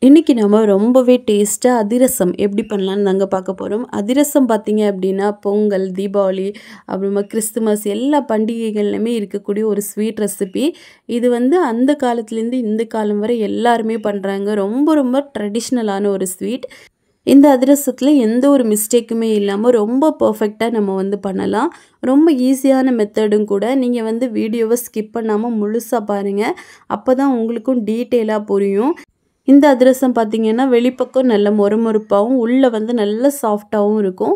இன்னைக்கு நம்ம ரொம்பவே டேஸ்ட்டா அதிரசம் எப்படி பண்ணலான்னு தாங்க பார்க்க போகிறோம். அதிரசம் பார்த்தீங்க அப்படின்னா பொங்கல், தீபாவளி, அப்புறமா கிறிஸ்துமஸ் எல்லா பண்டிகைகள்லையுமே இருக்கக்கூடிய ஒரு ஸ்வீட் ரெசிபி. இது வந்து அந்த காலத்துலேருந்து இந்த காலம் வரை எல்லாருமே பண்ணுறாங்க. ரொம்ப ரொம்ப ட்ரெடிஷ்னலான ஒரு ஸ்வீட். இந்த அதிரசத்தில் எந்த ஒரு மிஸ்டேக்குமே இல்லாமல் ரொம்ப பர்ஃபெக்டாக நம்ம வந்து பண்ணலாம். ரொம்ப ஈஸியான மெத்தடும் கூட. நீங்கள் வந்து வீடியோவை ஸ்கிப் பண்ணாமல் முழுசாக பாருங்கள். அப்போ தான் உங்களுக்கும் டீட்டெயிலாக புரியும். இந்த அதிரசம் பார்த்தீங்கன்னா வெளிப்பக்கம் நல்ல மொறுமொறுப்பாகவும் உள்ளே வந்து நல்ல சாஃப்டாகவும் இருக்கும்.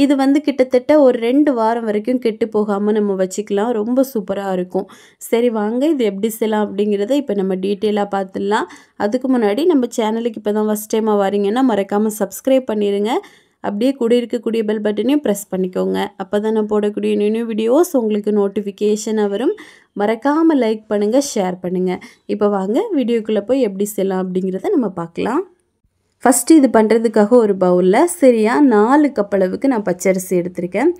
இது வந்து கிட்டத்தட்ட ஒரு 2 வாரம் வரைக்கும் கெட்டு போகாமல் நம்ம வச்சுக்கலாம். ரொம்ப சூப்பராக இருக்கும். சரி வாங்க இது எப்படி செய்யலாம் அப்படிங்கிறத இப்போ நம்ம டீட்டெயிலாக பார்த்துடலாம். அதுக்கு முன்னாடி நம்ம சேனலுக்கு இப்போ தான் ஃபஸ்ட் டைமாக வரீங்கன்னா மறக்காமல் சப்ஸ்கிரைப் பண்ணிடுங்க. அப்படியே கூட இருக்கக்கூடிய பெல் பட்டனையும் ப்ரெஸ் பண்ணிக்கோங்க. அப்போ தான் நான் போடக்கூடிய நியூ வீடியோஸ் உங்களுக்கு நோட்டிஃபிகேஷனாக வரும். மறக்காமல் லைக் பண்ணுங்கள், ஷேர் பண்ணுங்கள். இப்போ வாங்க வீடியோக்குள்ளே போய் எப்படி செய்யலாம் அப்படிங்கிறத நம்ம பார்க்கலாம். ஃபஸ்ட்டு இது பண்ணுறதுக்காக ஒரு பவுலில் சரியாக 4 கப் அளவுக்கு நான் பச்சரிசி எடுத்திருக்கேன்.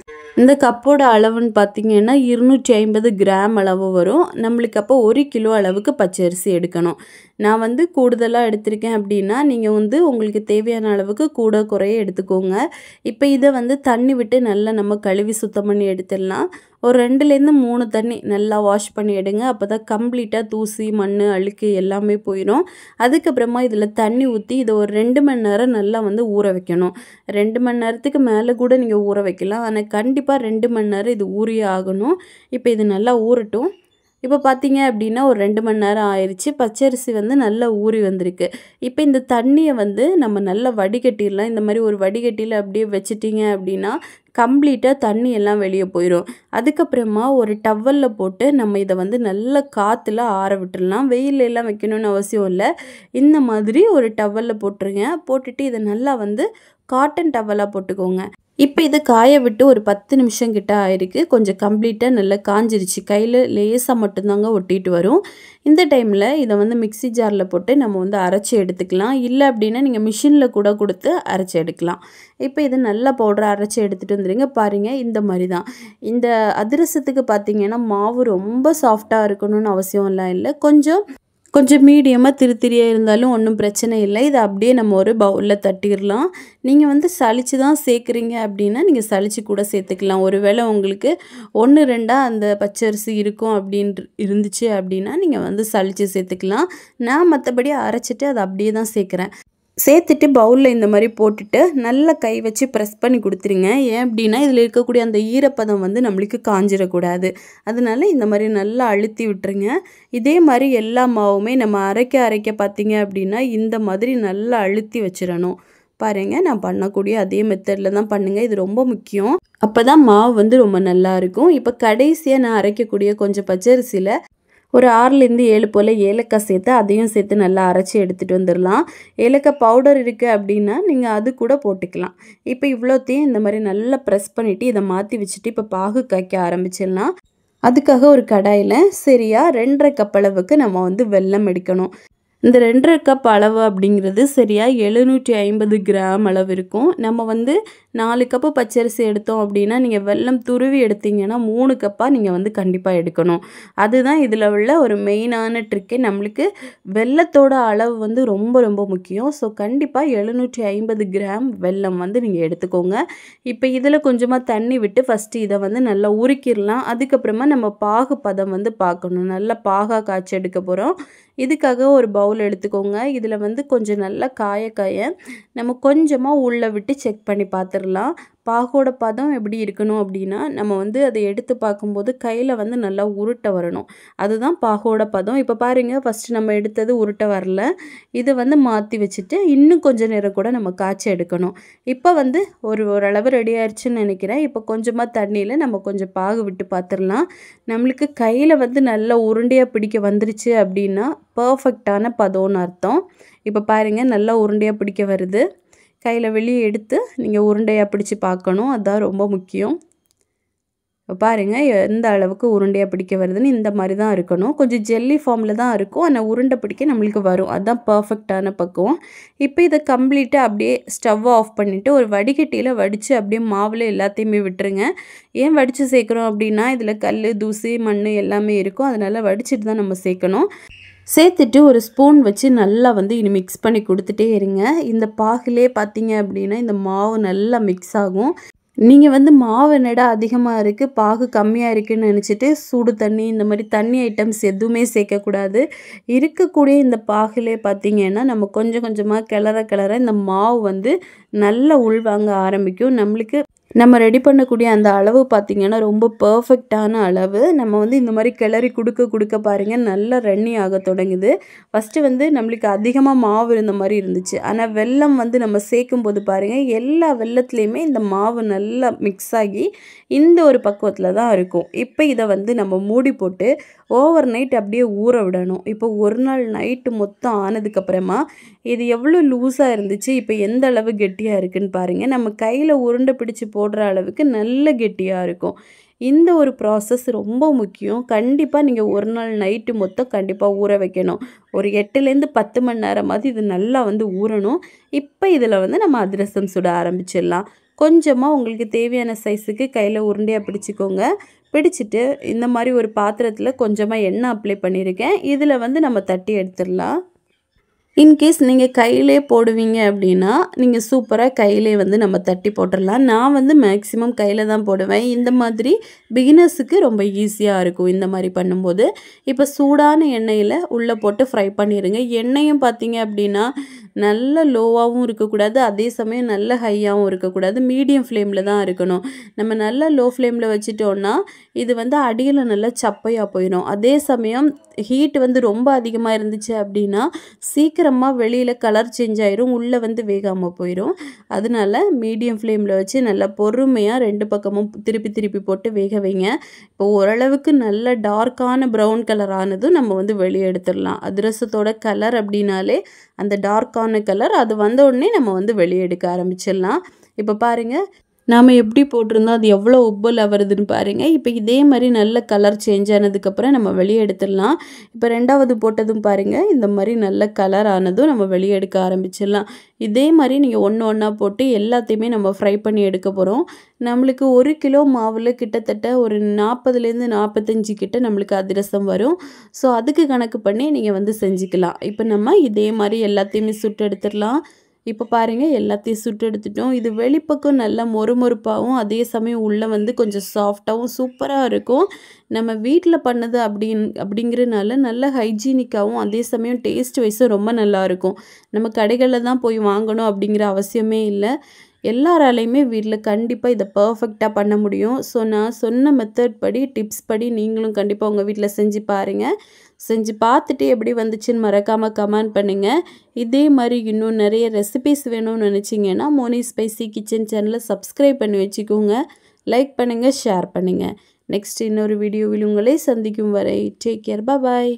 இந்த கப்போட அளவுன்னு பார்த்தீங்கன்னா 250 கிராம் அளவு வரும். நம்மளுக்கு அப்போ 1 கிலோ அளவுக்கு பச்சரிசி எடுக்கணும். நான் வந்து கூடுதலாக எடுத்திருக்கேன் அப்படின்னா நீங்கள் வந்து உங்களுக்கு தேவையான அளவுக்கு கூட குறைய எடுத்துக்கோங்க. இப்போ இதை வந்து தண்ணி விட்டு நல்லா நம்ம கழுவி சுத்தம் பண்ணி எடுத்துடலாம். ஒரு 2லேருந்து 3 தண்ணி நல்லா வாஷ் பண்ணி எடுங்க. அப்போ தான் கம்ப்ளீட்டாக தூசி, மண், அழுக்கு எல்லாமே போயிடும். அதுக்கப்புறமா இதில் தண்ணி ஊற்றி இதை ஒரு 2 மணி நேரம் நல்லா வந்து ஊற வைக்கணும். 2 மணி நேரத்துக்கு மேலே கூட நீங்கள் ஊற வைக்கலாம். ஆனால் கண்டிப்பாக 2 மணி நேரம் இது ஊறியே ஆகணும். இப்போ இது நல்லா ஊறட்டும். இப்போ பார்த்தீங்க அப்படின்னா ஒரு 2 மணி நேரம் ஆயிடுச்சு. பச்சரிசி வந்து நல்லா ஊறி வந்திருக்கு. இப்போ இந்த தண்ணியை வந்து நம்ம நல்லா வடிகட்டிடலாம். இந்த மாதிரி ஒரு வடிகட்டியில் அப்படியே வச்சிட்டிங்க அப்படின்னா கம்ப்ளீட்டாக தண்ணி எல்லாம் வெளியே போயிடும். அதுக்கப்புறமா ஒரு டவலில் போட்டு நம்ம இதை வந்து நல்லா காற்றுல ஆற விட்டுடலாம். வெயிலில் எல்லாம் வைக்கணும்னு அவசியம் இல்லை. இந்த மாதிரி ஒரு டவலில் போட்டுருங்க. போட்டுட்டு இதை நல்லா வந்து காட்டன் டவலாக போட்டுக்கோங்க. இப்போ இதை காய விட்டு ஒரு 10 நிமிஷம் கிட்ட ஆயிருக்கு. கொஞ்சம் கம்ப்ளீட்டாக நல்லா காஞ்சிருச்சு. கையில் லேசாக மட்டும்தாங்க ஒட்டிட்டு வரும். இந்த டைமில் இதை வந்து மிக்ஸி ஜாரில் போட்டு நம்ம வந்து அரைச்சி எடுத்துக்கலாம். இல்லை அப்படின்னா நீங்கள் மிஷினில் கூட கொடுத்து அரைச்சி எடுக்கலாம். இப்போ இதை நல்லா பவுடரை அரைச்சி எடுத்துகிட்டு வந்துடுங்க. பாருங்கள் இந்த மாதிரி தான். இந்த அதிரசத்துக்கு பார்த்தீங்கன்னா மாவு ரொம்ப சாஃப்டாக இருக்கணும்னு அவசியம்லாம் இல்லை. கொஞ்சம் மீடியமாக திரியாக இருந்தாலும் ஒன்றும் பிரச்சனை இல்லை. இதை அப்படியே நம்ம ஒரு பவுலில் தட்டிடலாம். நீங்கள் வந்து சளிச்சு தான் சேர்க்குறீங்க அப்படின்னா நீங்கள் சளிச்சு கூட சேர்த்துக்கலாம். ஒருவேளை உங்களுக்கு 1, 2 அந்த பச்சரிசி இருக்கும் இருந்துச்சு அப்படின்னா நீங்கள் வந்து சளிச்சு சேர்த்துக்கலாம். நான் மற்றபடி அரைச்சிட்டு அதை அப்படியே தான் சேர்க்குறேன். சேர்த்துட்டு பவுலில் இந்த மாதிரி போட்டுட்டு நல்லா கை வச்சு ப்ரெஸ் பண்ணி கொடுத்துருங்க. ஏன் அப்படின்னா இதில் இருக்கக்கூடிய அந்த ஈரப்பதம் வந்து நம்மளுக்கு காஞ்சிடக்கூடாது. அதனால இந்த மாதிரி நல்லா அழுத்தி விட்டுருங்க. இதே மாதிரி எல்லா மாவுமே நம்ம அரைக்க பார்த்தீங்க அப்படின்னா இந்த மாதிரி நல்லா அழுத்தி வச்சிடணும். பாருங்கள் நான் பண்ணக்கூடிய அதே மெத்தடில் தான் பண்ணுங்கள். இது ரொம்ப முக்கியம். அப்போ தான் மாவு வந்து ரொம்ப நல்லா இருக்கும். இப்போ கடைசியாக நான் அரைக்கக்கூடிய கொஞ்சம் பச்சரிசியில் ஒரு 6லேருந்து 7 போல் ஏலக்காய் சேர்த்து அதையும் சேர்த்து நல்லா அரைச்சி எடுத்துகிட்டு வந்துடலாம். ஏலக்காய் பவுடர் இருக்குது அப்படின்னா நீங்கள் அது கூட போட்டுக்கலாம். இப்போ இவ்வளோத்தையும் இந்த மாதிரி நல்லா ப்ரெஸ் பண்ணிவிட்டு இதை மாற்றி வச்சுட்டு இப்போ பாகு காய்க்க ஆரம்பிச்சிடலாம். அதுக்காக ஒரு கடாயில் சரியாக 2.5 கப் அளவுக்கு நம்ம வந்து வெல்லம் எடுக்கணும். இந்த 2.5 கப் அளவு அப்படிங்கிறது சரியாக 750 கிராம் அளவு இருக்கும். நம்ம வந்து 4 கப்பு பச்சரிசி எடுத்தோம் அப்படின்னா நீங்கள் வெல்லம் துருவி எடுத்தீங்கன்னா 3 கப்பாக நீங்கள் வந்து கண்டிப்பாக எடுக்கணும். அதுதான் இதில் உள்ள ஒரு மெயினான ட்ரிக்கே. நம்மளுக்கு வெல்லத்தோட அளவு வந்து ரொம்ப ரொம்ப முக்கியம். ஸோ கண்டிப்பாக 750 கிராம் வெல்லம் வந்து நீங்கள் எடுத்துக்கோங்க. இப்போ இதில் கொஞ்சமாக தண்ணி விட்டு ஃபஸ்ட்டு இதை வந்து நல்லா உருக்கிடலாம். அதுக்கப்புறமா நம்ம பாகு பதம் வந்து பார்க்கணும். நல்லா பாகாக காய்ச்சி எடுக்க போகிறோம். இதுக்காக ஒரு பவுல் எடுத்துக்கோங்க. இதில் வந்து கொஞ்சம் நல்லா காய நம்ம கொஞ்சமாக உள்ளே விட்டு செக் பண்ணி பார்த்துடலாம். பாகோட பதம் எப்படி இருக்கணும் அப்படின்னா நம்ம வந்து அதை எடுத்து பார்க்கும்போது கையில் வந்து நல்லா உருட்ட வரணும். அதுதான் பாகோட பதம். இப்போ பாருங்கள் ஃபஸ்ட்டு நம்ம எடுத்தது உருட்ட வரல. இதை வந்து மாற்றி வச்சுட்டு இன்னும் கொஞ்சம் நேரம் கூட நம்ம காய்ச்சி எடுக்கணும். இப்போ வந்து ஓரளவு ரெடி ஆயிடுச்சுன்னு நினைக்கிறேன். இப்போ கொஞ்சமாக தண்ணியில் நம்ம கொஞ்சம் பாகு விட்டு பார்த்துடலாம். நம்மளுக்கு கையில் வந்து நல்லா உருண்டையாக பிடிக்க வந்துருச்சு அப்படின்னா பர்ஃபெக்டான பதம்னு அர்த்தம். இப்போ பாருங்கள் நல்லா உருண்டையாக பிடிக்க வருது. கையில் வெளியே எடுத்து நீங்கள் உருண்டையாக பிடிச்சி பார்க்கணும். அதுதான் ரொம்ப முக்கியம். பாருங்கள் எந்த அளவுக்கு உருண்டையாக பிடிக்க வருதுன்னு இந்த மாதிரி தான் இருக்கணும். கொஞ்சம் ஜெல்லி ஃபார்மில் தான் இருக்கும். ஆனால் உருண்டை பிடிக்க நம்மளுக்கு வரும். அதுதான் பர்ஃபெக்டான பக்குவம். இப்போ இதை கம்ப்ளீட்டாக அப்படியே ஸ்டவ் ஆஃப் பண்ணிவிட்டு ஒரு வடிகட்டியில் வடித்து அப்படியே மாவில் எல்லாத்தையுமே விட்டுருங்க. ஏன் வடித்து சேர்க்குறோம் அப்படின்னா இதில் கல், தூசி, மண் எல்லாமே இருக்கும். அதனால் வடிச்சிட்டு தான் நம்ம சேர்க்கணும். சேர்த்துட்டு ஒரு ஸ்பூன் வச்சு நல்லா வந்து இனி மிக்ஸ் பண்ணி கொடுத்துட்டே இருங்க. இந்த பாகுலே பார்த்தீங்க அப்படின்னா இந்த மாவு நல்லா மிக்ஸ் ஆகும். நீங்கள் வந்து மாவு என்னடா அதிகமாக இருக்குது, பாகு கம்மியாக இருக்குதுன்னு நினச்சிட்டு சுடு தண்ணி இந்த மாதிரி தண்ணி ஐட்டம்ஸ் எதுவுமே சேர்க்கக்கூடாது. இருக்கக்கூடிய இந்த பாகுலே பார்த்தீங்கன்னா நம்ம கொஞ்சம் கொஞ்சமாக கிளற இந்த மாவு வந்து நல்லா உள்வாங்க ஆரம்பிக்கும். நம்மளுக்கு நம்ம ரெடி பண்ணக்கூடிய அந்த அளவு பார்த்திங்கன்னா ரொம்ப பர்ஃபெக்டான அளவு. நம்ம வந்து இந்த மாதிரி கிளறி கொடுக்க பாருங்கள் நல்லா ரன்னி ஆக தொடங்குது. ஃபஸ்ட்டு வந்து நம்மளுக்கு அதிகமாக மாவு இருந்த மாதிரி இருந்துச்சு. ஆனால் வெல்லம் வந்து நம்ம சேர்க்கும்போது பாருங்கள் எல்லா வெல்லத்துலேயுமே இந்த மாவு நல்லா மிக்ஸ் ஆகி இந்த ஒரு பக்குவத்தில் தான் இருக்கும். இப்போ இதை வந்து நம்ம மூடி போட்டு ஓவர் நைட் அப்படியே ஊற விடணும். இப்போ ஒரு நாள் நைட்டு மொத்தம் ஆனதுக்கப்புறமா இது எவ்வளோ லூஸாக இருந்துச்சு, இப்போ எந்த அளவு கெட்டியாக இருக்குதுன்னு பாருங்கள். நம்ம கையில் உருண்டை பிடிச்சி போடுற அளவுக்கு நல்ல கெட்டியாக இருக்கும். இந்த ஒரு ப்ராசஸ் ரொம்ப முக்கியம். கண்டிப்பாக நீங்கள் ஒரு நாள் நைட்டு மொத்தம் கண்டிப்பாக ஊற வைக்கணும். ஒரு 8லேருந்து 10 மணி நேரமாவது இது நல்லா வந்து ஊறணும். இப்போ இதில் வந்து நம்ம அதிரசம் சுட ஆரம்பிச்சிடலாம். கொஞ்சமாக உங்களுக்கு தேவையான சைஸுக்கு கையில் உருண்டையாக பிடிச்சிக்கோங்க. பிடிச்சிட்டு இந்த மாதிரி ஒரு பாத்திரத்தில் கொஞ்சமாக எண்ணெய் அப்ளை பண்ணியிருக்கேன். இதில் வந்து நம்ம தட்டி எடுத்துடலாம். இன்கேஸ் நீங்கள் கையிலே போடுவீங்க அப்படின்னா நீங்கள் சூப்பராக கையிலே வந்து நம்ம தட்டி போட்டுடலாம். நான் வந்து மேக்ஸிமம் கையில் தான் போடுவேன். இந்த மாதிரி பிகினர்ஸுக்கு ரொம்ப ஈஸியாக இருக்கும் இந்த மாதிரி பண்ணும்போது. இப்போ சூடான எண்ணெயில் உள்ளே போட்டு ஃப்ரை பண்ணிடுங்க. எண்ணெயும் பார்த்தீங்க அப்படின்னா நல்ல லோவாகவும் இருக்கக்கூடாது, அதே சமயம் நல்ல ஹையாகவும் இருக்கக்கூடாது, மீடியம் ஃப்ளேமில் தான் இருக்கணும். நம்ம நல்ல லோ ஃப்ளேமில் வச்சுட்டோன்னா இது வந்து அடியில் நல்லா சப்பையாக போயிடும். அதே சமயம் ஹீட் வந்து ரொம்ப அதிகமாக இருந்துச்சு அப்படின்னா சீக்கிரமாக வெளியில் கலர் சேஞ்ச் ஆயிரும், உள்ளே வந்து வேகாமல் போயிடும். அதனால மீடியம் ஃப்ளேமில் வச்சு நல்லா பொறுமையாக 2 பக்கமும் திருப்பி போட்டு வேக வைங்க. இப்போ ஓரளவுக்கு நல்ல டார்க்கான ப்ரௌன் கலர் ஆனதும் நம்ம வந்து வெளியே எடுத்துடலாம். அதிரசத்தோட கலர் அப்படின்னாலே அந்த டார்க்கான கலர் அது வந்த உடனே நம்ம வந்து வெளியே எடுக்க ஆரம்பிச்சிடலாம். இப்போ பாருங்கள் நாம் எப்படி போட்டிருந்தோம் அது எவ்வளோ உப்பல் வருதுன்னு பாருங்கள். இப்போ இதே மாதிரி நல்ல கலர் சேஞ்ச் ஆனதுக்கப்புறம் நம்ம வெளியே எடுத்துடலாம். இப்போ 2வது போட்டதும் பாருங்கள் இந்த மாதிரி நல்ல கலர் ஆனதும் நம்ம வெளியே எடுக்க ஆரம்பிச்சிடலாம். இதே மாதிரி நீங்கள் ஒன்றா போட்டு எல்லாத்தையுமே நம்ம ஃப்ரை பண்ணி எடுக்க போகிறோம். நம்மளுக்கு 1 கிலோ மாவில் கிட்டத்தட்ட ஒரு 40லேருந்து 45 கிட்ட நம்மளுக்கு அதிரசம் வரும். ஸோ அதுக்கு கணக்கு பண்ணி நீங்கள் வந்து செஞ்சுக்கலாம். இப்போ நம்ம இதே மாதிரி எல்லாத்தையுமே சுட்டு எடுத்துடலாம். இப்போ பாருங்கள் எல்லாத்தையும் சுட்டு எடுத்துட்டோம். இது வெளிப்பக்கம் நல்லா மொறுமொறுப்பாகவும் அதே சமயம் உள்ளே வந்து கொஞ்சம் சாஃப்டாகவும் சூப்பராக இருக்கும். நம்ம வீட்டில் பண்ணது அப்படிங்கிறனால நல்ல ஹைஜீனிக்காகவும் அதே சமயம் டேஸ்ட் வைஸும் ரொம்ப நல்லாயிருக்கும். நம்ம கடைகளில் தான் போய் வாங்கணும் அப்படிங்கிற அவசியமே இல்லை. எல்லாராலையுமே வீட்டில் கண்டிப்பாக இதை பர்ஃபெக்டாக பண்ண முடியும். ஸோ நான் சொன்ன மெத்தட் படி டிப்ஸ் படி நீங்களும் கண்டிப்பாக உங்கள் வீட்டில் செஞ்சு பாருங்கள். செஞ்சு பார்த்துட்டு எப்படி வந்துச்சுன்னு மறக்காமல் கமெண்ட் பண்ணுங்கள். இதே மாதிரி இன்னும் நிறைய ரெசிபிஸ் வேணும்னு நினச்சிங்கன்னா மோனி ஸ்பைசி கிச்சன் சேனலை சப்ஸ்கிரைப் பண்ணி வச்சுக்கோங்க. லைக் பண்ணுங்கள், ஷேர் பண்ணுங்கள். நெக்ஸ்ட் இன்னொரு வீடியோவில் உங்களை சந்திக்கும் வரை டேக் கேர், பாய்.